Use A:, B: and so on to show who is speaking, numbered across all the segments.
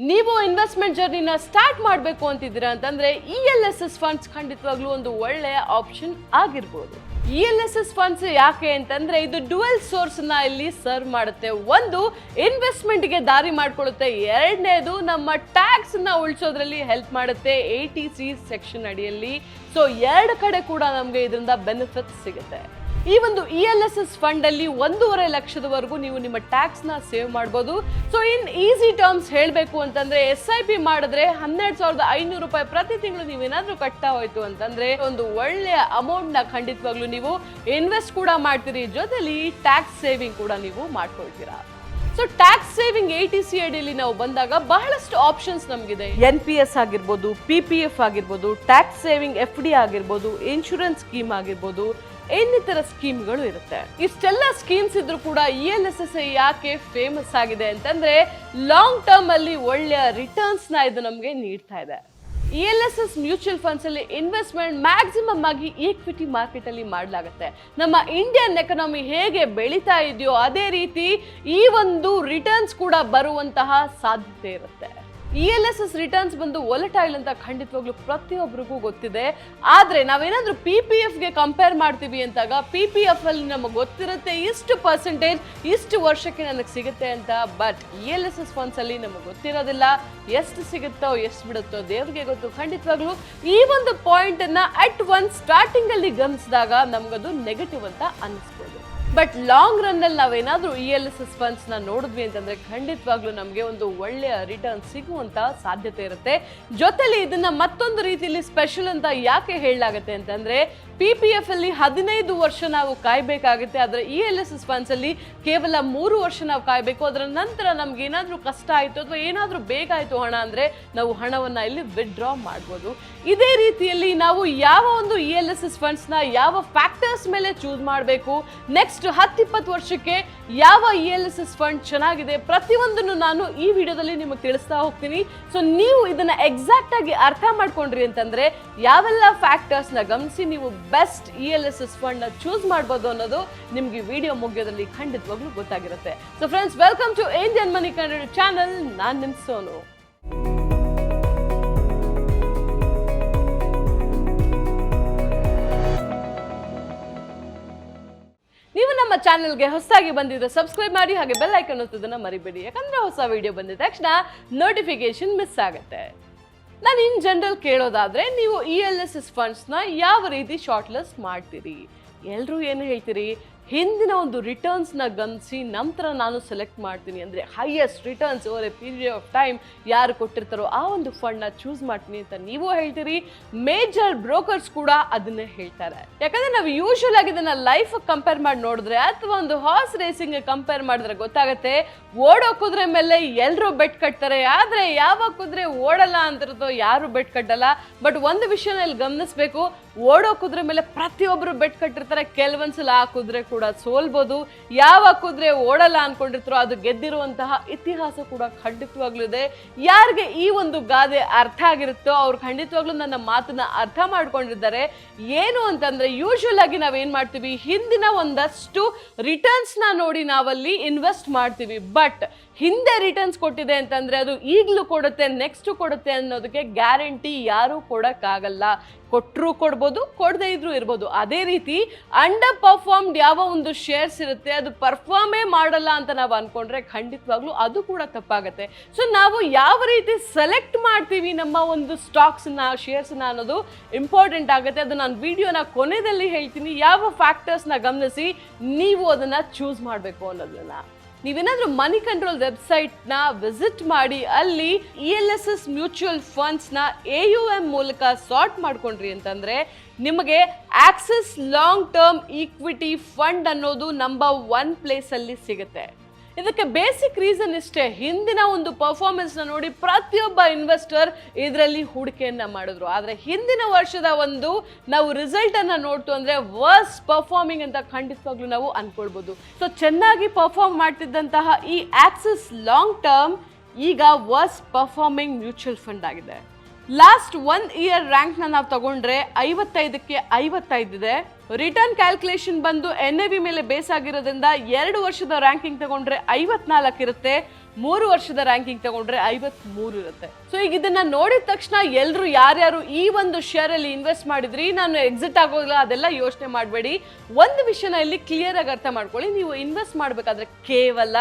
A: ನೀವು investment ಜರ್ನಿನ start ಮಾಡಬೇಕು ಅಂತಿದ್ದೀರಾ ಅಂತಂದ್ರೆ ELSS ಫಂಡ್ಸ್ ಖಂಡಿತವಾಗ್ಲೂ ಒಂದು ಒಳ್ಳೆಯ ಆಪ್ಷನ್ ಆಗಿರ್ಬೋದು. ELSS ಫಂಡ್ಸ್ ಯಾಕೆ ಅಂತಂದ್ರೆ ಇದು ಡ್ಯುಯಲ್ ಸೋರ್ಸ್ ನ ಇಲ್ಲಿ ಸರ್ವ್ ಮಾಡುತ್ತೆ. ಒಂದು, ಇನ್ವೆಸ್ಟ್ಮೆಂಟ್ ಗೆ ದಾರಿ ಮಾಡ್ಕೊಳ್ಳುತ್ತೆ. ಎರಡನೇದು, ನಮ್ಮ ಟ್ಯಾಕ್ಸ್ ನ ಉಳಿಸೋದ್ರಲ್ಲಿ ಹೆಲ್ಪ್ ಮಾಡುತ್ತೆ 80C ಸೆಕ್ಷನ್ ಅಡಿಯಲ್ಲಿ. ಸೊ ಎರಡು ಕಡೆ ಕೂಡ ನಮ್ಗೆ ಇದರಿಂದ ಬೆನಿಫಿಟ್ ಸಿಗುತ್ತೆ. ಈ ಒಂದು ELSS ಫಂಡ್ ಅಲ್ಲಿ 1.5 ಲಕ್ಷದವರೆಗೂ ನೀವು ನಿಮ್ಮ ಟ್ಯಾಕ್ಸ್ ನ ಸೇವ್ ಮಾಡಬಹುದು. ಸೊ ಇನ್ ಈಸಿ ಟರ್ಮ್ಸ್ ಹೇಳಬೇಕು ಅಂತಂದ್ರೆ SIP ಮಾಡಿದ್ರೆ 12,500 ರೂಪಾಯಿ ಪ್ರತಿ ತಿಂಗಳು ನೀವೇನಾದ್ರೂ ಕಟ್ತಾ ಹೋಯ್ತು ಅಂತಂದ್ರೆ ಒಂದು ಒಳ್ಳೆಯ ಅಮೌಂಟ್ ನ ಖಂಡಿತವಾಗ್ಲೂ ನೀವು ಇನ್ವೆಸ್ಟ್ ಕೂಡ ಮಾಡ್ತೀರಿ, ಜೊತೆಲಿ ಟ್ಯಾಕ್ಸ್ ಸೇವಿಂಗ್ ಕೂಡ ನೀವು ಮಾಡ್ಕೊಳ್ತೀರಾ. ಸೊ ಟ್ಯಾಕ್ಸ್ ಸೇವಿಂಗ್ 80C ಅಡಿಯಲ್ಲಿ ನಾವು ಬಂದಾಗ ಬಹಳಷ್ಟು ಆಪ್ಷನ್ಸ್ ನಮಗಿದೆ. NPS ಆಗಿರ್ಬೋದು, PPF ಆಗಿರ್ಬೋದು, ಟ್ಯಾಕ್ಸ್ ಸೇವಿಂಗ್ FD ಆಗಿರ್ಬೋದು, ಇನ್ಶೂರೆನ್ಸ್ ಸ್ಕೀಮ್ ಆಗಿರ್ಬೋದು, ಇನ್ನಿತರ ಸ್ಕೀಮ್ಗಳು ಇರುತ್ತೆ. ಇಷ್ಟೆಲ್ಲ ಸ್ಕೀಮ್ಸ್ ಇದ್ರೂ ಕೂಡ ELSS ಯಾಕೆ ಫೇಮಸ್ ಆಗಿದೆ ಅಂತಂದ್ರೆ ಲಾಂಗ್ ಟರ್ಮ್ ಅಲ್ಲಿ ಒಳ್ಳೆಯ ರಿಟರ್ನ್ಸ್ ನ ಇದು ನಮಗೆ ನೀಡ್ತಾ ಇದೆ. ELSS ಮ್ಯೂಚುವಲ್ ಫಂಡ್ಸ್ ಅಲ್ಲಿ ಇನ್ವೆಸ್ಟ್ಮೆಂಟ್ ಮ್ಯಾಕ್ಸಿಮಮ್ ಆಗಿ ಈಕ್ವಿಟಿ ಮಾರ್ಕೆಟ್ ಅಲ್ಲಿ ಮಾಡಲಾಗುತ್ತೆ. ನಮ್ಮ ಇಂಡಿಯನ್ ಎಕಾನಮಿ ಹೇಗೆ ಬೆಳೀತಾ ಇದೆಯೋ ಅದೇ ರೀತಿ ಈ ಒಂದು ರಿಟರ್ನ್ಸ್ ಕೂಡ ಬರುವಂತಹ ಸಾಧ್ಯತೆ ಇರುತ್ತೆ. ELSS ರಿಟರ್ನ್ಸ್ ಬಂದು ವೊಲಟೈಲ್ ಅಂತ ಖಂಡಿತವಾಗ್ಲೂ ಪ್ರತಿಯೊಬ್ಬರಿಗೂ ಗೊತ್ತಿದೆ. ಆದ್ರೆ ನಾವೇನಾದ್ರೂ PPF ಗೆ ಕಂಪೇರ್ ಮಾಡ್ತೀವಿ ಅಂತಾಗ PPF ಅಲ್ಲಿ ನಮಗೆ ಗೊತ್ತಿರುತ್ತೆ ಇಷ್ಟು ಪರ್ಸೆಂಟೇಜ್ ಇಷ್ಟು ವರ್ಷಕ್ಕೆ ನನಗೆ ಸಿಗುತ್ತೆ ಅಂತ. ಬಟ್ ELSS ಫಂಡ್ಸ್ ಅಲ್ಲಿ ನಮಗೆ ಗೊತ್ತಿರೋದಿಲ್ಲ. ಎಷ್ಟು ಸಿಗುತ್ತೋ ಎಷ್ಟು ಬಿಡುತ್ತೋ ದೇವ್ರಿಗೆ ಗೊತ್ತು. ಖಂಡಿತವಾಗ್ಲೂ ಈ ಒಂದು ಪಾಯಿಂಟ್ ಅನ್ನ ಅಟ್ ಒನ್ ಸ್ಟಾರ್ಟಿಂಗ್ ಅಲ್ಲಿ ಗಮನಿಸಿದಾಗ ನಮ್ಗದು ನೆಗೆಟಿವ್ ಅಂತ ಅನಿಸ್ಬೋದು. ಬಟ್ ಲಾಂಗ್ ರನ್ ಅಲ್ಲಿ ನಾವೇನಾದ್ರೂ ELSS ಫಂಡ್ಸ್ ನ ನೋಡಿದ್ವಿ ಅಂತಂದ್ರೆ ಖಂಡಿತವಾಗ್ಲೂ ನಮಗೆ ಒಂದು ಒಳ್ಳೆಯ ರಿಟರ್ನ್ ಸಿಗುವಂತ ಸಾಧ್ಯತೆ ಇರುತ್ತೆ. ಜೊತೆಲಿ ಇದನ್ನ ಮತ್ತೊಂದು ರೀತಿಯಲ್ಲಿ ಸ್ಪೆಷಲ್ ಅಂತ ಯಾಕೆ ಹೇಳಲಾಗುತ್ತೆ ಅಂತಂದ್ರೆ PPF ಅಲ್ಲಿ 15 ವರ್ಷ ನಾವು ಕಾಯ್ಬೇಕಾಗುತ್ತೆ. ಆದ್ರೆ ELSS ಫಂಡ್ಸ್ ಅಲ್ಲಿ ಕೇವಲ 3 ವರ್ಷ ನಾವು ಕಾಯ್ಬೇಕು. ಅದರ ನಂತರ ನಮ್ಗೆ ಏನಾದ್ರೂ ಕಷ್ಟ ಆಯ್ತು ಅಥವಾ ಏನಾದ್ರೂ ಬೇಕಾಯ್ತು ಹಣ ಅಂದ್ರೆ ನಾವು ಹಣವನ್ನ ಇಲ್ಲಿ ವಿತ್ಡ್ರಾ ಮಾಡ್ಬೋದು. ಇದೇ ರೀತಿಯಲ್ಲಿ ನಾವು ಯಾವ ಒಂದು ELSS ಫಂಡ್ಸ್ ನ ಯಾವ ಫ್ಯಾಕ್ಟರ್ಸ್ ಮೇಲೆ ಚೂಸ್ ಮಾಡಬೇಕು, ನೆಕ್ಸ್ಟ್ 10-20 ವರ್ಷಕ್ಕೆ ಯಾವ ELSS ಫಂಡ್ ಚೆನ್ನಾಗಿದೆ, ಪ್ರತಿಯೊಂದನ್ನು ನಾನು ಈ ವಿಡಿಯೋದಲ್ಲಿ ನಿಮಗೆ ತಿಳಿಸ್ತಾ ಹೋಗ್ತೀನಿ. ಸೊ ನೀವು ಇದನ್ನ ಎಕ್ಸಾಕ್ಟ್ ಆಗಿ ಅರ್ಥ ಮಾಡ್ಕೊಂಡ್ರಿ ಅಂತಂದ್ರೆ ಯಾವೆಲ್ಲ ಫ್ಯಾಕ್ಟರ್ಸ್ ನ ಗಮನಿಸಿ ನೀವು ಬೆಸ್ಟ್ ELSS ಫಂಡ್ ನ ಚೂಸ್ ಮಾಡಬಹುದು ಅನ್ನೋದು ನಿಮ್ಗೆ ವಿಡಿಯೋ ಮುಗಿಯೋದ್ರಲ್ಲಿ ಖಂಡಿತವಾಗ್ಲೂ ಗೊತ್ತಾಗಿರುತ್ತೆ. So friends, welcome to Indian money Kannada channel. ನಾನ್ ನಿಮ್ ಸೋನು. ನೀವು ನಮ್ಮ ಚಾನೆಲ್ಗೆ ಹೊಸದಾಗಿ ಬಂದಿದ್ರೆ ಸಬ್ಸ್ಕ್ರೈಬ್ ಮಾಡಿ, ಹಾಗೆ ಬೆಲ್ ಐಕಾನ್ ಒತ್ತೋದನ್ನ ಮರಿಬೇಡಿ. ಯಾಕಂದ್ರೆ ಹೊಸ ವಿಡಿಯೋ ಬಂದಿದ ತಕ್ಷಣ ನೋಟಿಫಿಕೇಶನ್ ಮಿಸ್ ಆಗುತ್ತೆ. ನಾನು ಇನ್ ಜನರಲ್ ಕೇಳೋದಾದ್ರೆ ನೀವು ELSS ಫಂಡ್ಸ್ ನ ಯಾವ ರೀತಿ ಶಾರ್ಟ್ ಲಿಸ್ಟ್ ಮಾಡ್ತೀರಿ? ಎಲ್ಲರೂ ಏನು ಹೇಳ್ತೀರಿ, ಹಿಂದಿನ ಒಂದು ರಿಟರ್ನ್ಸ್ ನ ಗಮನಿಸಿ ನಂತರ ನಾನು ಸೆಲೆಕ್ಟ್ ಮಾಡ್ತೀನಿ, ಅಂದ್ರೆ highest returns over A period of time ಯಾರು ಕೊಟ್ಟಿರ್ತಾರೋ ಆ ಒಂದು ಫಂಡ್ ನ ಚೂಸ್ ಮಾಡ್ತೀನಿ ಅಂತ ನೀವು ಹೇಳ್ತೀರಿ. ಮೇಜರ್ ಬ್ರೋಕರ್ಸ್ ಕೂಡ ಅದನ್ನೇ ಹೇಳ್ತಾರೆ. ಯಾಕಂದ್ರೆ ನಾವು ಯೂಶುವಲ್ ಆಗಿ ಇದನ್ನ ಲೈಫ್ ಕಂಪೇರ್ ಮಾಡಿ ನೋಡಿದ್ರೆ ಅಥವಾ ಒಂದು ಹಾರ್ಸ್ ರೇಸಿಂಗ್ ಕಂಪೇರ್ ಮಾಡಿದ್ರೆ ಗೊತ್ತಾಗುತ್ತೆ, ಓಡೋ ಕುದುರೆ ಮೇಲೆ ಎಲ್ಲರೂ ಬೆಟ್ ಕಟ್ತಾರೆ, ಆದ್ರೆ ಯಾವ ಕುದುರೆ ಓಡಲ್ಲ ಅಂತಿರೋದು ಯಾರು ಬೆಟ್ ಕಟ್ಟಲ್ಲ. ಬಟ್ ಒಂದು ವಿಷಯನ ಇಲ್ಲಿ ಗಮನಿಸಬೇಕು, ಓಡೋ ಕುದುರೆ ಮೇಲೆ ಪ್ರತಿಯೊಬ್ಬರು ಬೆಟ್ ಕಟ್ಟಿರ್ತಾರೆ. ಕೆಲವೊಂದ್ಸಲ ಆ ಕುದುರೆ ಕೂಡ ಸೋಲ್ಬೋದು. ಯಾವ ಕುದುರೆ ಓಡಲ್ಲ ಅನ್ಕೊಂಡಿರ್ತಾರೋ ಅದು ಗೆದ್ದಿರುವಂತಹ ಇತಿಹಾಸ ಕೂಡ ಖಂಡಿತವಾಗ್ಲೂ ಇದೆ. ಯಾರಿಗೆ ಈ ಒಂದು ಗಾದೆ ಅರ್ಥ ಆಗಿರುತ್ತೋ ಅವ್ರು ಖಂಡಿತವಾಗ್ಲೂ ನನ್ನ ಮಾತನ್ನ ಅರ್ಥ ಮಾಡ್ಕೊಂಡಿದ್ದಾರೆ. ಏನು ಅಂತಂದ್ರೆ ಯೂಶುವಲ್ ಆಗಿ ನಾವೇನ್ ಮಾಡ್ತೀವಿ, ಹಿಂದಿನ ಒಂದಷ್ಟು ರಿಟರ್ನ್ಸ್ ನ ನೋಡಿ ನಾವಲ್ಲಿ ಇನ್ವೆಸ್ಟ್ ಮಾಡ್ತೀವಿ. ಬಟ್ ಹಿಂದೆ ರಿಟರ್ನ್ಸ್ ಕೊಟ್ಟಿದೆ ಅಂತಂದ್ರೆ ಅದು ಈಗಲೂ ಕೊಡುತ್ತೆ, ನೆಕ್ಸ್ಟ್ ಕೊಡುತ್ತೆ ಅನ್ನೋದಕ್ಕೆ ಗ್ಯಾರಂಟಿ ಯಾರು ಕೊಡಕ್ಕಾಗಲ್ಲ. ಕೊಟ್ಟರು ಕೊಡ್ಬೋದು, ಕೊಡದೇ ಇದ್ರೂ ಇರ್ಬೋದು. ಅದೇ ರೀತಿ ಅಂಡರ್ ಪರ್ಫಾರ್ಮ್ಡ್ ಯಾವ ಒಂದು ಶೇರ್ಸ್ ಇರುತ್ತೆ ಅದು ಪರ್ಫಾರ್ಮೇ ಮಾಡಲ್ಲ ಅಂತ ನಾವು ಅನ್ಕೊಂಡ್ರೆ ಖಂಡಿತವಾಗ್ಲೂ ಅದು ಕೂಡ ತಪ್ಪಾಗತ್ತೆ. ಸೊ ನಾವು ಯಾವ ರೀತಿ ಸೆಲೆಕ್ಟ್ ಮಾಡ್ತೀವಿ ನಮ್ಮ ಒಂದು ಸ್ಟಾಕ್ಸ್ನ, ಶೇರ್ಸ್ನ ಅನ್ನೋದು ಇಂಪಾರ್ಟೆಂಟ್ ಆಗುತ್ತೆ. ಅದು ನಾನು ವಿಡಿಯೋನ ಕೊನೆಯಲ್ಲಿ ಹೇಳ್ತೀನಿ, ಯಾವ ಫ್ಯಾಕ್ಟರ್ಸ್ನ ಗಮನಿಸಿ ನೀವು ಅದನ್ನ ಚೂಸ್ ಮಾಡಬೇಕು ಅನ್ನೋದನ್ನ. ನೀವೇನಾದ್ರೂ ಮನಿ ಕಂಟ್ರೋಲ್ ವೆಬ್ಸೈಟ್ ನ ವಿಸಿಟ್ ಮಾಡಿ ಅಲ್ಲಿ ELSS ಮ್ಯೂಚುವಲ್ ಫಂಡ್ಸ್ ನ AUM ಮೂಲಕ ಸಾರ್ಟ್ ಮಾಡ್ಕೊಂಡ್ರಿ ಅಂತಂದ್ರೆ ನಿಮಗೆ Axis long term equity fund ಅನ್ನೋದು ನಂಬರ್ 1 ಪ್ಲೇಸ್ ಅಲ್ಲಿ ಸಿಗುತ್ತೆ. ಇದಕ್ಕೆ ಬೇಸಿಕ್ ರೀಸನ್ ಇಷ್ಟೇ, ಹಿಂದಿನ ಒಂದು ಪರ್ಫಾರ್ಮೆನ್ಸ್ ನ ನೋಡಿ ಪ್ರತಿಯೊಬ್ಬ ಇನ್ವೆಸ್ಟರ್ ಇದರಲ್ಲಿ ಹೂಡಿಕೆಯನ್ನ ಮಾಡಿದ್ರು. ಆದ್ರೆ ಹಿಂದಿನ ವರ್ಷದ ಒಂದು ನಾವು ರಿಸಲ್ಟ್ ಅನ್ನ ನೋಡ್ತು ಅಂದ್ರೆ ವರ್ಸ್ಟ್ ಪರ್ಫಾರ್ಮಿಂಗ್ ಅಂತ ಖಂಡಿತವಾಗ್ಲೂ ನಾವು ಅನ್ಕೊಳ್ಬಹುದು. ಸೊ ಚೆನ್ನಾಗಿ ಪರ್ಫಾರ್ಮ್ ಮಾಡ್ತಿದ್ದಂತಹ ಈ ಆಕ್ಸಿಸ್ ಲಾಂಗ್ ಟರ್ಮ್ ಈಗ ವರ್ಸ್ಟ್ ಪರ್ಫಾರ್ಮಿಂಗ್ ಮ್ಯೂಚುವಲ್ ಫಂಡ್ ಆಗಿದೆ. ಲಾಸ್ಟ್ 1 ಇಯರ್ ರ್ಯಾಂಕ್ ನಾವು ತಗೊಂಡ್ರೆ 55ಕ್ಕೆ 55 ಇದೆ. ರಿಟರ್ನ್ ಕ್ಯಾಲ್ಕುಲೇಷನ್ ಬಂದು NAV ಮೇಲೆ ಬೇಸ್ ಆಗಿರೋದ್ರಿಂದ 2 ವರ್ಷದ ರ್ಯಾಂಕಿಂಗ್ ತಗೊಂಡ್ರೆ 54 ಇರುತ್ತೆ. 3 ವರ್ಷದ ರ್ಯಾಂಕಿಂಗ್ ತಗೊಂಡ್ರೆ 53 ಇರುತ್ತೆ. ಸೊ ಈಗ ಇದನ್ನ ನೋಡಿದ ತಕ್ಷಣ ಎಲ್ರು ಯಾರ್ಯಾರು ಈ ಒಂದು ಶೇರ್ ಅಲ್ಲಿ ಇನ್ವೆಸ್ಟ್ ಮಾಡಿದ್ರಿ, ನಾನು ಎಕ್ಸಿಟ್ ಆಗೋಲ್ಲ, ಅದೆಲ್ಲ ಯೋಚನೆ ಮಾಡಬೇಡಿ. ಒಂದು ವಿಷಯನ ಇಲ್ಲಿ ಕ್ಲಿಯರ್ ಆಗಿ ಅರ್ಥ ಮಾಡ್ಕೊಳ್ಳಿ. ನೀವು ಇನ್ವೆಸ್ಟ್ ಮಾಡಬೇಕಾದ್ರೆ ಕೇವಲ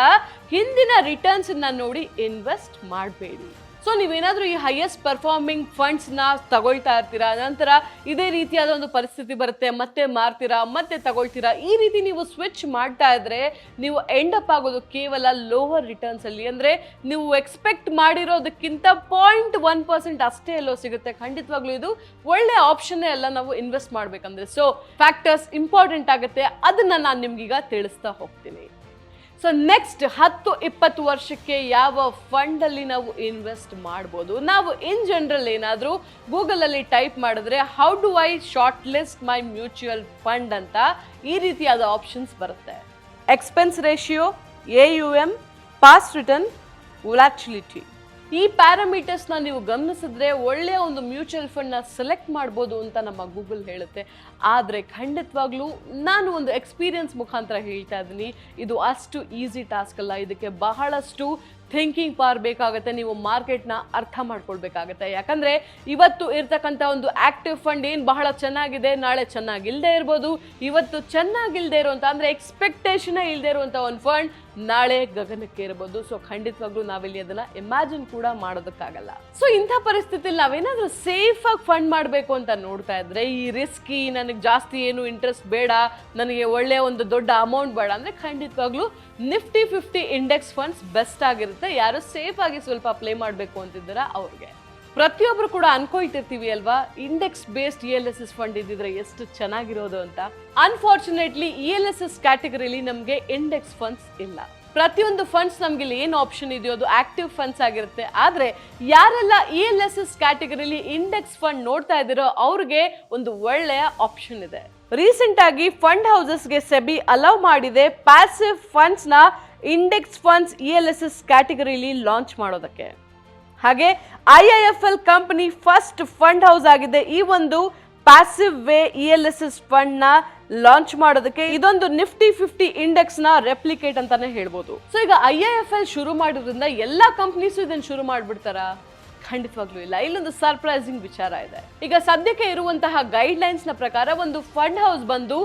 A: ಹಿಂದಿನ ರಿಟರ್ನ್ಸ್ ನೋಡಿ ಇನ್ವೆಸ್ಟ್ ಮಾಡಬೇಡಿ. ಸೊ ನೀವೇನಾದ್ರೂ ಈ ಹೈಯೆಸ್ಟ್ ಪರ್ಫಾರ್ಮಿಂಗ್ ಫಂಡ್ಸ್ ನ ತಗೊಳ್ತಾ ಇರ್ತೀರಾ, ನಂತರ ಇದೇ ರೀತಿಯಾದ ಒಂದು ಪರಿಸ್ಥಿತಿ ಬರುತ್ತೆ, ಮತ್ತೆ ಮಾರ್ತೀರಾ, ಮತ್ತೆ ತಗೊಳ್ತೀರಾ, ಈ ರೀತಿ ನೀವು ಸ್ವಿಚ್ ಮಾಡ್ತಾ ಇದ್ರೆ ನೀವು ಎಂಡ್ ಅಪ್ ಆಗೋದು ಕೇವಲ ಲೋವರ್ ರಿಟರ್ನ್ಸ್ ಅಲ್ಲಿ. ಅಂದ್ರೆ ನೀವು ಎಕ್ಸ್ಪೆಕ್ಟ್ ಮಾಡಿರೋದಕ್ಕಿಂತ 0.1% ಅಷ್ಟೇ ಎಲ್ಲೋ ಸಿಗುತ್ತೆ. ಖಂಡಿತವಾಗ್ಲೂ ಇದು ಒಳ್ಳೆ ಆಪ್ಷನ್ ಅಲ್ಲ ನಾವು ಇನ್ವೆಸ್ಟ್ ಮಾಡ್ಬೇಕಂದ್ರೆ. ಸೊ ಫ್ಯಾಕ್ಟರ್ಸ್ ಇಂಪಾರ್ಟೆಂಟ್ ಆಗುತ್ತೆ, ಅದನ್ನ ನಾನು ನಿಮ್ಗೀಗ ತಿಳಿಸ್ತಾ ಹೋಗ್ತೀನಿ. ಸೊ ನೆಕ್ಸ್ಟ್ 10-20 ವರ್ಷಕ್ಕೆ ಯಾವ ಫಂಡ್ ಅಲ್ಲಿ ನಾವು ಇನ್ವೆಸ್ಟ್ ಮಾಡ್ಬೋದು? ನಾವು ಇನ್ ಜನರಲ್ ಏನಾದರೂ ಗೂಗಲ್ ಅಲ್ಲಿ ಟೈಪ್ ಮಾಡಿದ್ರೆ how do I shortlist my mutual fund ಅಂತ ಈ ರೀತಿಯಾದ ಆಪ್ಷನ್ಸ್ ಬರುತ್ತೆ. Expense ratio, AUM, past return, volatility, ಈ ಪ್ಯಾರಾಮೀಟರ್ಸ್ನ ನೀವು ಗಮನಿಸಿದ್ರೆ ಒಳ್ಳೆಯ ಒಂದು ಮ್ಯೂಚುವಲ್ ಫಂಡ್ನ ಸೆಲೆಕ್ಟ್ ಮಾಡ್ಬೋದು ಅಂತ ನಮ್ಮ ಗೂಗಲ್ ಹೇಳುತ್ತೆ. ಆದರೆ ಖಂಡಿತವಾಗ್ಲೂ ನಾನು ಒಂದು ಎಕ್ಸ್ಪೀರಿಯನ್ಸ್ ಮುಖಾಂತರ ಹೇಳ್ತಾ ಇದ್ದೀನಿ, ಇದು ಅಷ್ಟು ಈಸಿ ಟಾಸ್ಕ್ ಅಲ್ಲ. ಇದಕ್ಕೆ ಬಹಳಷ್ಟು ಥಿಂಕಿಂಗ್ ಪವರ್ ಬೇಕಾಗುತ್ತೆ. ನೀವು ಮಾರ್ಕೆಟ್ನ ಅರ್ಥ ಮಾಡ್ಕೊಳ್ಬೇಕಾಗತ್ತೆ. ಯಾಕಂದರೆ ಇವತ್ತು ಇರ್ತಕ್ಕಂಥ ಒಂದು ಆಕ್ಟಿವ್ ಫಂಡ್ ಏನು ಬಹಳ ಚೆನ್ನಾಗಿದೆ, ನಾಳೆ ಚೆನ್ನಾಗಿಲ್ಲದೆ ಇರ್ಬೋದು. ಇವತ್ತು ಚೆನ್ನಾಗಿಲ್ಲದೆ ಇರುವಂಥ ಅಂದರೆ ಎಕ್ಸ್ಪೆಕ್ಟೇಷನೇ ಇಲ್ಲದೆ ಇರುವಂಥ ಒಂದು ಫಂಡ್ ನಾಳೆ ಗಗನಕ್ಕೆ ಇರ್ಬೋದು. ಸೊ ಖಂಡಿತವಾಗ್ಲೂ ನಾವಿಲ್ಲಿ ಅದನ್ನ ಇಮ್ಯಾಜಿನ್ ಕೂಡ ಮಾಡೋದಕ್ಕಾಗಲ್ಲ. ಸೊ ಇಂಥ ಪರಿಸ್ಥಿತಿಯಲ್ಲಿ ನಾವೇನಾದ್ರೂ ಸೇಫ್ ಆಗಿ ಫಂಡ್ ಮಾಡಬೇಕು ಅಂತ ನೋಡ್ತಾ ಇದ್ರೆ, ಈ ರಿಸ್ಕಿ, ನನಗೆ ಜಾಸ್ತಿ ಏನು ಇಂಟ್ರೆಸ್ಟ್ ಬೇಡ, ನನಗೆ ಒಳ್ಳೆ ಒಂದು ದೊಡ್ಡ ಅಮೌಂಟ್ ಬೇಡ ಅಂದ್ರೆ ಖಂಡಿತವಾಗ್ಲೂ ನಿಫ್ಟಿ 50 ಇಂಡೆಕ್ಸ್ ಫಂಡ್ಸ್ ಬೆಸ್ಟ್ ಆಗಿರುತ್ತೆ. ಯಾರು ಸೇಫ್ ಆಗಿ ಸ್ವಲ್ಪ ಪ್ಲೇ ಮಾಡಬೇಕು ಅಂತಿದ್ದೀರಾ ಅವ್ರಿಗೆ. ಪ್ರತಿಯೊಬ್ರು ಕೂಡ ಅನ್ಕೊಳ್ತಿರ್ತೀವಿ ಅಲ್ವಾ, ಇಂಡೆಕ್ಸ್ ಬೇಸ್ಡ್ ELSS ಫಂಡ್ ಇದ್ದಿದ್ರೆ ಎಷ್ಟು ಚೆನ್ನಾಗಿರೋದು ಅಂತ. ಅನ್ಫಾರ್ಚುನೇಟ್ಲಿ ELSS ಕ್ಯಾಟಗರಿಲಿ ನಮಗೆ ಇಂಡೆಕ್ಸ್ ಫಂಡ್ಸ್ ಇಲ್ಲ. ಪ್ರತಿಯೊಂದು ಫಂಡ್ಸ್ ನಮ್ಗೆ ಇಲ್ಲಿ ಏನು ಆಪ್ಷನ್ ಇದೆಯೋ ಅದು ಆಕ್ಟಿವ್ ಫಂಡ್ಸ್ ಆಗಿರುತ್ತೆ. ಆದ್ರೆ ಯಾರೆಲ್ಲ ELSS ಕ್ಯಾಟಗರಿಲಿ ಇಂಡೆಕ್ಸ್ ಫಂಡ್ ನೋಡ್ತಾ ಇದ್ದೀರೋ ಅವ್ರಿಗೆ ಒಂದು ಒಳ್ಳೆಯ ಆಪ್ಷನ್ ಇದೆ. ರೀಸೆಂಟ್ ಆಗಿ ಫಂಡ್ ಹೌಸಸ್ಗೆ ಸೆಬಿ ಅಲೌ ಮಾಡಿದೆ ಪ್ಯಾಸಿವ್ ಫಂಡ್ಸ್ ನ ಇಂಡೆಕ್ಸ್ ಫಂಡ್ಸ್ ELSS ಕ್ಯಾಟಗರಿಲಿ ಲಾಂಚ್ ಮಾಡೋದಕ್ಕೆ. ಹಾಗೆ IIFL company first fund house ಆಗಿದೆ ಈ ಒಂದು ಪ್ಯಾಸಿವ್ ವೇ ELSS ಫಂಡ್ ನ ಲಾಂಚ್ ಮಾಡೋದಕ್ಕೆ. ಇದೊಂದು ನಿಫ್ಟಿ 50 ಇಂಡೆಕ್ಸ್ ನ ರೆಪ್ಲಿಕೇಟ್ ಅಂತಾನೆ ಹೇಳ್ಬೋದು. ಸೊ ಈಗ IIFL ಶುರು ಮಾಡೋದ್ರಿಂದ ಎಲ್ಲಾ ಕಂಪ್ನೀಸು ಇದನ್ನ ಶುರು ಮಾಡ್ಬಿಡ್ತಾರಾ? ಖಂಡಿತವಾಗ್ಲೂ ಇಲ್ಲ. ಇಲ್ಲೊಂದು ಸರ್ಪ್ರೈಸಿಂಗ್ ವಿಚಾರ ಇದೆ. ಈಗ ಸದ್ಯಕ್ಕೆ ಇರುವಂತಹ ಗೈಡ್ ಲೈನ್ಸ್ ನ ಪ್ರಕಾರ ಒಂದು ಫಂಡ್ ಹೌಸ್ ಬಂದು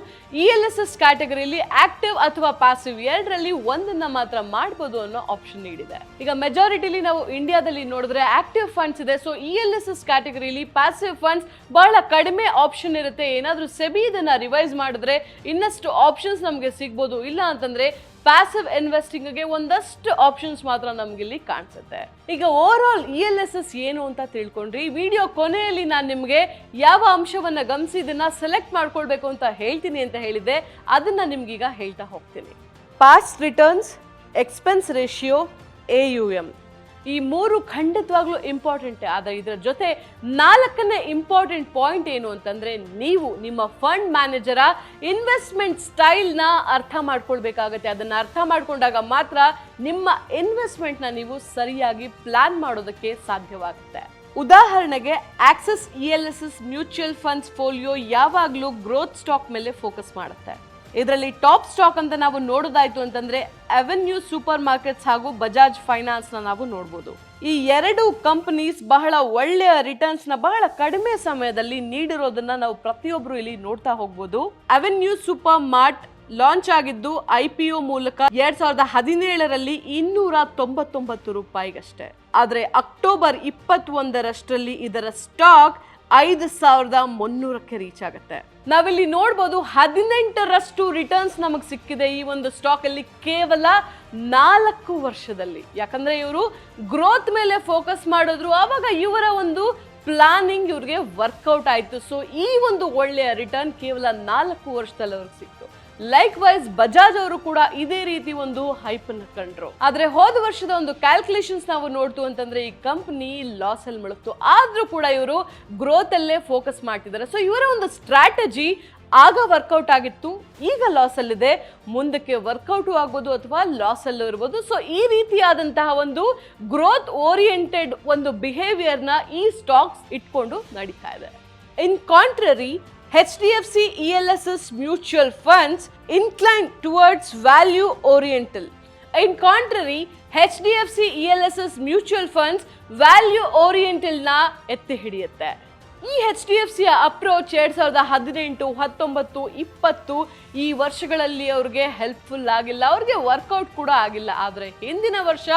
A: ELSS ಕ್ಯಾಟಗರಿಲಿ ಆಕ್ಟಿವ್ ಅಥವಾ ಪ್ಯಾಸಿವ್ ಎರಡರಲ್ಲಿ ಒಂದನ್ನ ಮಾತ್ರ ಮಾಡಬಹುದು ಅನ್ನೋ ಆಪ್ಷನ್ ನೀಡಿದೆ. ಈಗ ಮೆಜಾರಿಟಿಲಿ ನಾವು ಇಂಡಿಯಾದಲ್ಲಿ ನೋಡಿದ್ರೆ ಆಕ್ಟಿವ್ ಫಂಡ್ಸ್ ಇದೆ. ಸೊ ELSS ಕ್ಯಾಟಗರಿಲಿ ಪ್ಯಾಸಿವ್ ಫಂಡ್ಸ್ ಬಹಳ ಕಡಿಮೆ ಆಪ್ಷನ್ ಇರುತ್ತೆ. ಏನಾದ್ರೂ ಸೆಬಿ ಇದನ್ನ ರಿವೈಸ್ ಮಾಡಿದ್ರೆ ಇನ್ನಷ್ಟು ಆಪ್ಷನ್ಸ್ ನಮಗೆ ಸಿಗ್ಬೋದು. ಇಲ್ಲ ಅಂತಂದ್ರೆ ಪ್ಯಾಸಿವ್ ಇನ್ವೆಸ್ಟಿಂಗ್ ಗೆ ಒಂದಷ್ಟು ಆಪ್ಷನ್ಸ್ ಮಾತ್ರ ನಮ್ಗಿಲ್ಲಿ ಕಾಣಿಸುತ್ತೆ. ಈಗ ಓವರ್ ಆಲ್ ELSS ಏನು ಅಂತ ತಿಳ್ಕೊಂಡ್ರಿ. ವಿಡಿಯೋ ಕೊನೆಯಲ್ಲಿ ನಾನು ನಿಮಗೆ ಯಾವ ಅಂಶವನ್ನ ಗಮನಿಸಿ ಇದನ್ನ ಸೆಲೆಕ್ಟ್ ಮಾಡ್ಕೊಳ್ಬೇಕು ಅಂತ ಹೇಳ್ತೀನಿ ಅಂತ ಹೇಳಿದ್ದೆ, ಅದನ್ನ ನಿಮ್ಗೀಗ ಹೇಳ್ತಾ ಹೋಗ್ತೀನಿ. Past returns, expense ratio, AUM, ಈ ಮೂರು ಖಂಡಿತವಾಗ್ಲೂ ಇಂಪಾರ್ಟೆಂಟ್. ಆದರೆ ಇದರ ಜೊತೆ 4ನೇ ಇಂಪಾರ್ಟೆಂಟ್ ಪಾಯಿಂಟ್ ಏನು ಅಂತಂದ್ರೆ, ನೀವು ನಿಮ್ಮ ಫಂಡ್ ಮ್ಯಾನೇಜರ ಇನ್ವೆಸ್ಟ್ಮೆಂಟ್ ಸ್ಟೈಲ್ನ ಅರ್ಥ ಮಾಡ್ಕೊಳ್ಬೇಕಾಗತ್ತೆ. ಅದನ್ನ ಅರ್ಥ ಮಾಡ್ಕೊಂಡಾಗ ಮಾತ್ರ ನಿಮ್ಮ ಇನ್ವೆಸ್ಟ್ಮೆಂಟ್ನ ನೀವು ಸರಿಯಾಗಿ ಪ್ಲಾನ್ ಮಾಡೋದಕ್ಕೆ ಸಾಧ್ಯವಾಗುತ್ತೆ. ಉದಾಹರಣೆಗೆ Axis ELSS mutual funds folio ಯಾವಾಗಲೂ ಗ್ರೋತ್ ಸ್ಟಾಕ್ ಮೇಲೆ ಫೋಕಸ್ ಮಾಡುತ್ತೆ. ಇದರಲ್ಲಿ ಟಾಪ್ ಸ್ಟಾಕ್ ಅಂತ ನಾವು ನೋಡೋದಾಯ್ತು ಅಂತಂದ್ರೆ ಅವೆನ್ಯೂ ಸೂಪರ್ ಮಾರ್ಕೆಟ್ಸ್ ಹಾಗೂ ಬಜಾಜ್ ಫೈನಾನ್ಸ್ ನ ನಾವು ನೋಡಬಹುದು. ಈ ಎರಡು ಕಂಪನೀಸ್ ಬಹಳ ಒಳ್ಳೆಯ ರಿಟರ್ನ್ಸ್ ನ ಬಹಳ ಕಡಿಮೆ ಸಮಯದಲ್ಲಿ ನೀಡಿರೋದನ್ನ ನಾವು ಪ್ರತಿಯೊಬ್ರು ಇಲ್ಲಿ ನೋಡ್ತಾ ಹೋಗ್ಬೋದು. ಅವೆನ್ಯೂ ಸೂಪರ್ ಮಾರ್ಟ್ ಲಾಂಚ್ ಆಗಿದ್ದು IPO ಮೂಲಕ 2017ರಲ್ಲಿ 299 ರೂಪಾಯಿಗಷ್ಟೇ. ಆದ್ರೆ ಅಕ್ಟೋಬರ್ 21ರಷ್ಟರಲ್ಲಿ ಇದರ ಸ್ಟಾಕ್ 5300ಕ್ಕೆ ರೀಚ್ ಆಗುತ್ತೆ. ನಾವಿಲ್ಲಿ ನೋಡ್ಬೋದು 18ರಷ್ಟು ರಿಟರ್ನ್ಸ್ ನಮಗೆ ಸಿಕ್ಕಿದೆ ಈ ಒಂದು ಸ್ಟಾಕ್ ಅಲ್ಲಿ ಕೇವಲ 4 ವರ್ಷದಲ್ಲಿ. ಯಾಕಂದ್ರೆ ಇವರು ಗ್ರೋತ್ ಮೇಲೆ ಫೋಕಸ್ ಮಾಡಿದ್ರು, ಆವಾಗ ಇವರ ಒಂದು ಪ್ಲಾನಿಂಗ್ ಇವ್ರಿಗೆ ವರ್ಕೌಟ್ ಆಯ್ತು. ಸೊ ಈ ಒಂದು ಒಳ್ಳೆಯ ರಿಟರ್ನ್ ಕೇವಲ 4 ವರ್ಷದಲ್ಲಿ ಅವ್ರಿಗೆ ಸಿಕ್ತು. ಲೈಕ್ ವೈಸ್ ಬಜಾಜ್ ಅವರು ಕೂಡ ಇದೇ ರೀತಿ ಒಂದು ಹೈಪ್ ಅನ್ನು ಕಂಡ್ರು. ಆದ್ರೆ ಹೋದ ವರ್ಷದ ಒಂದು ಕ್ಯಾಲ್ಕುಲೇಷನ್ಸ್ ನಾವು ನೋಡ್ತು ಅಂತಂದ್ರೆ ಈ ಕಂಪನಿ ಲಾಸ್ ಅಲ್ಲಿ ಮುಳುಗ್ತು. ಆದ್ರೂ ಕೂಡ ಇವರು ಗ್ರೋತ್ ಅಲ್ಲೇ ಫೋಕಸ್ ಮಾಡ್ತಿದ್ದಾರೆ. ಸೊ ಇವರ ಒಂದು ಸ್ಟ್ರಾಟಜಿ ಆಗ ವರ್ಕೌಟ್ ಆಗಿತ್ತು, ಈಗ ಲಾಸ್ ಅಲ್ಲಿದೆ, ಮುಂದಕ್ಕೆ ವರ್ಕೌಟ್ ಆಗ್ಬೋದು ಅಥವಾ ಲಾಸ್ ಅಲ್ಲೂ ಇರ್ಬೋದು. ಸೊ ಈ ರೀತಿಯಾದಂತಹ ಒಂದು ಗ್ರೋತ್ ಓರಿಯೆಂಟೆಡ್ ಒಂದು ಬಿಹೇವಿಯರ್ನ ಈ ಸ್ಟಾಕ್ಸ್ ಇಟ್ಕೊಂಡು ನಡೀತಾ ಇದೆ. ಇನ್ contrary, HDFC ELSS mutual funds incline towards value oriental. In contrary, HDFC ELSS mutual funds value ಓರಿಯೆಂಟಲ್ನ ಎತ್ತಿ ಹಿಡಿಯುತ್ತೆ. ಈ HDFC ಅಪ್ರೋಚ್ 2018, 19, 20 ಈ ವರ್ಷಗಳಲ್ಲಿ ಅವ್ರಿಗೆ ಹೆಲ್ಪ್ಫುಲ್ ಆಗಿಲ್ಲ, ಅವ್ರಿಗೆ ವರ್ಕೌಟ್ ಕೂಡ ಆಗಿಲ್ಲ. ಆದರೆ ಹಿಂದಿನ ವರ್ಷ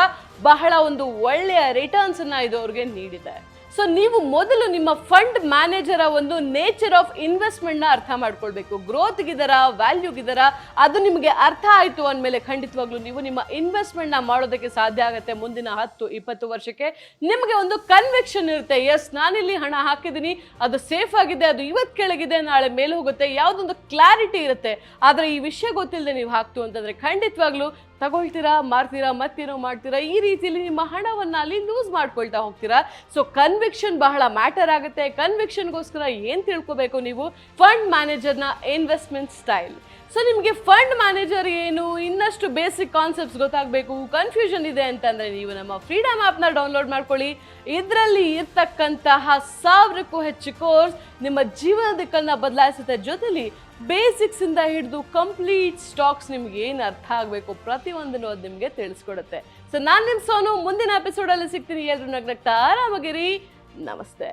A: ಬಹಳ ಒಂದು ಒಳ್ಳೆಯ ರಿಟರ್ನ್ಸ್ ಅನ್ನ ಇದು ಅವ್ರಿಗೆ ನೀಡಿದೆ. ಸೊ ನೀವು ಮೊದಲು ನಿಮ್ಮ ಫಂಡ್ ಮ್ಯಾನೇಜರ್ ಒಂದು ನೇಚರ್ ಆಫ್ ಇನ್ವೆಸ್ಟ್ಮೆಂಟ್ ನ ಅರ್ಥ ಮಾಡ್ಕೊಳ್ಬೇಕು. ಗ್ರೋತ್ಗಿದರ ವ್ಯಾಲ್ಯೂಗಿದರ ಅದು ನಿಮಗೆ ಅರ್ಥ ಆಯ್ತು ಅಂದಮೇಲೆ ಖಂಡಿತವಾಗ್ಲೂ ನೀವು ನಿಮ್ಮ ಇನ್ವೆಸ್ಟ್ಮೆಂಟ್ ನ ಮಾಡೋದಕ್ಕೆ ಸಾಧ್ಯ ಆಗುತ್ತೆ. ಮುಂದಿನ 10-20 ವರ್ಷಕ್ಕೆ ನಿಮಗೆ ಒಂದು ಕನ್ವಿಕ್ಷನ್ ಇರುತ್ತೆ, ಎಸ್ ನಾನಿಲ್ಲಿ ಹಣ ಹಾಕಿದ್ದೀನಿ, ಅದು ಸೇಫ್ ಆಗಿದೆ, ಅದು ಇವತ್ತು ಕೆಳಗಿದೆ, ನಾಳೆ ಮೇಲೆ ಹೋಗುತ್ತೆ, ಯಾವುದೊಂದು ಕ್ಲಾರಿಟಿ ಇರುತ್ತೆ. ಆದ್ರೆ ಈ ವಿಷಯ ಗೊತ್ತಿಲ್ಲದೆ ನೀವು ಹಾಕ್ತು ಅಂತಂದ್ರೆ ಖಂಡಿತವಾಗ್ಲೂ ತಗೊಳ್ತೀರಾ, ಮಾರ್ತೀರಾ, ಮತ್ತೇನೋ ಮಾಡ್ತೀರಾ, ಈ ರೀತಿಯಲ್ಲಿ ನಿಮ್ಮ ಹಣವನ್ನ ಅಲ್ಲಿ ಲೂಸ್ ಮಾಡ್ಕೊಳ್ತಾ ಹೋಗ್ತೀರಾ. ಸೊ ಕನ್ವಿಕ್ಷನ್ ಬಹಳ ಮ್ಯಾಟರ್ ಆಗುತ್ತೆ. ಕನ್ವಿಕ್ಷನ್ಗೋಸ್ಕರ ಏನ್ ತಿಳ್ಕೊಬೇಕು ನೀವು? ಫಂಡ್ ಮ್ಯಾನೇಜರ್ನ ಇನ್ವೆಸ್ಟ್ಮೆಂಟ್ ಸ್ಟೈಲ್. ಸೊ ನಿಮಗೆ ಫಂಡ್ ಮ್ಯಾನೇಜರ್ ಏನು, ಇನ್ನಷ್ಟು ಬೇಸಿಕ್ ಕಾನ್ಸೆಪ್ಟ್ಸ್ ಗೊತ್ತಾಗಬೇಕು, ಕನ್ಫ್ಯೂಷನ್ ಇದೆ ಅಂತಂದ್ರೆ ನೀವು ನಮ್ಮ ಫ್ರೀಡಮ್ ಆ್ಯಪ್ನ ಡೌನ್ಲೋಡ್ ಮಾಡ್ಕೊಳ್ಳಿ. ಇದರಲ್ಲಿ ಇರ್ತಕ್ಕಂತಹ 1000ಕ್ಕೂ ಹೆಚ್ಚು ಕೋರ್ಸ್ ನಿಮ್ಮ ಜೀವನ ದಿಕ್ಕನ್ನ ಬದಲಾಯಿಸುತ್ತೆ. ಜೊತೆಲಿ ಬೇಸಿಕ್ಸ್ ಇಂದ ಹಿಡಿದು ಕಂಪ್ಲೀಟ್ ಸ್ಟಾಕ್ಸ್ ನಿಮ್ಗೆ ಏನು ಅರ್ಥ ಆಗಬೇಕು ಪ್ರತಿಯೊಂದನ್ನು ಅದು ನಿಮಗೆ ತಿಳಿಸ್ಕೊಡುತ್ತೆ. ಸೊ ನಾನು ನಿಮ್ಮ ಸೋನು, ಮುಂದಿನ ಎಪಿಸೋಡಲ್ಲಿ ಸಿಗ್ತೀನಿ. ಎಲ್ಲರೂ ನಗ್ನಗ್ತಾ ಆರಾಮಾಗಿರಿ. ನಮಸ್ತೆ.